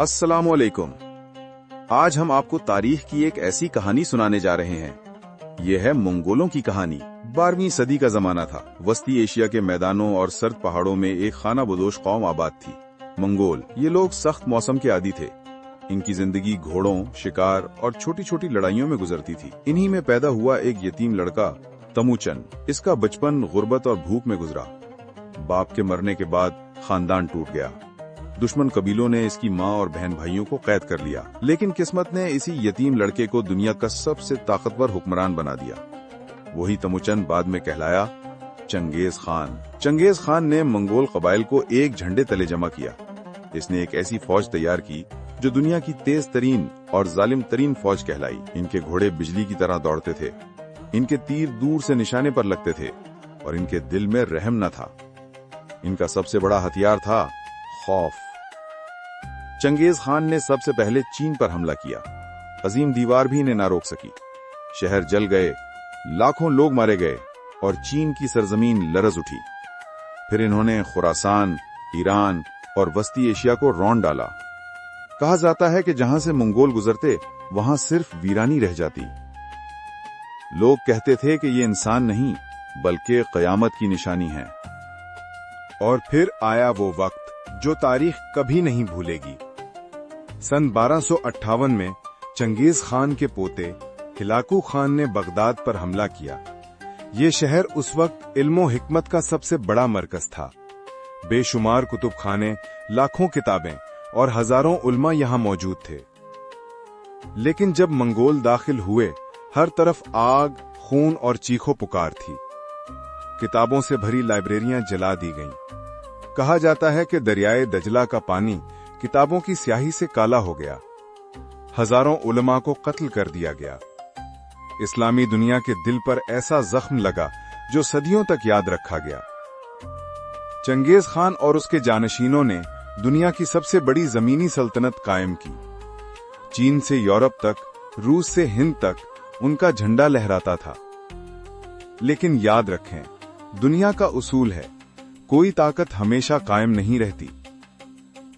अस्सलामुअलैकुम। आज हम आपको तारीख की एक ऐसी कहानी सुनाने जा रहे हैं। ये है मंगोलों की कहानी। 12वीं सदी का जमाना था। वस्ती एशिया के मैदानों और सर्द पहाड़ों में एक खाना बदोश कौम आबाद थी, मंगोल। ये लोग सख्त मौसम के आदी थे। इनकी जिंदगी घोड़ों, शिकार और छोटी छोटी लड़ाइयों में गुजरती थी। इन्हीं में पैदा हुआ एक यतीम लड़का तमुचन। इसका बचपन गुर्बत और भूख में गुजरा। बाप के मरने के बाद खानदान टूट गया। दुश्मन कबीलों ने इसकी माँ और बहन भाइयों को कैद कर लिया, लेकिन किस्मत ने इसी यतीम लड़के को दुनिया का सबसे ताकतवर हुक्मरान बना दिया। वही तमुचन बाद में कहलाया चंगेज खान। चंगेज खान ने मंगोल कबाइल को एक झंडे तले जमा किया। इसने एक ऐसी फौज तैयार की जो दुनिया की तेज तरीन और जालिम तरीन फौज कहलाई। इनके घोड़े बिजली की तरह दौड़ते थे, इनके तीर दूर से निशाने पर लगते थे और इनके दिल में रहम न था। इनका सबसे बड़ा हथियार था खौफ। चंगेज खान ने सबसे पहले चीन पर हमला किया। अजीम दीवार भी इन्हें ना रोक सकी। शहर जल गए, लाखों लोग मारे गए और चीन की सरजमीन लरज उठी। फिर इन्होंने खुरासान, ईरान और वस्ती एशिया को रौंद डाला। कहा जाता है कि जहां से मंगोल गुजरते वहां सिर्फ वीरानी रह जाती। लोग कहते थे कि ये इंसान नहीं बल्कि कयामत की निशानी है। और फिर आया वो वक्त जो तारीख कभी नहीं भूलेगी। सन 1258 में चंगेज खान के पोते हिलाकू खान ने बगदाद पर हमला किया। ये शहर उस वक्त इल्मो हिकमत का सबसे बड़ा मरकज था। बेशुमार कुतुब खाने, लाखों किताबें और हजारों उल्मा यहाँ मौजूद थे। लेकिन जब मंगोल दाखिल हुए, हर तरफ आग, खून और चीखों पुकार थी। किताबों से भरी लाइब्रेरियां जला दी गईं। कहा जाता है कि दरियाए दजला का पानी किताबों की स्याही से काला हो गया। हजारों उलमा को कत्ल कर दिया गया। इस्लामी दुनिया के दिल पर ऐसा जख्म लगा जो सदियों तक याद रखा गया। चंगेज खान और उसके जानशीनों ने दुनिया की सबसे बड़ी जमीनी सल्तनत कायम की। चीन से यूरोप तक, रूस से हिंद तक उनका झंडा लहराता था। लेकिन याद रखें, दुनिया का उसूल है, कोई ताकत हमेशा कायम नहीं रहती।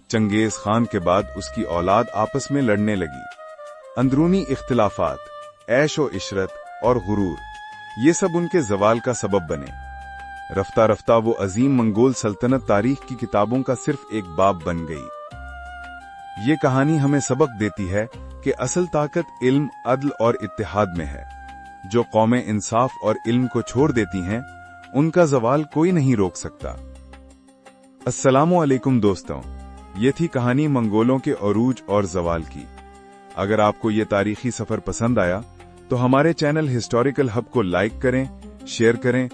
चंगेज खान के बाद उसकी औलाद आपस में लड़ने लगी। अंदरूनी इख्तिलाफात, ऐश व इशरत और गुरूर, ये सब उनके जवाल का सबब बने। रफ्ता रफ्ता वो अजीम मंगोल सल्तनत तारीख की किताबों का सिर्फ एक बाब बन गई। ये कहानी हमें सबक देती है कि असल ताकत इल्म, अदल और इत्तेहाद में है। जो कौमें इंसाफ और इल्म को छोड़ देती हैं, उनका जवाल कोई नहीं रोक सकता। अस्सलामु अलैकुम दोस्तों, ये थी कहानी मंगोलों के अरूज और जवाल की। अगर आपको ये तारीखी सफर पसंद आया तो हमारे चैनल हिस्टोरिकल हब को लाइक करें, शेयर करें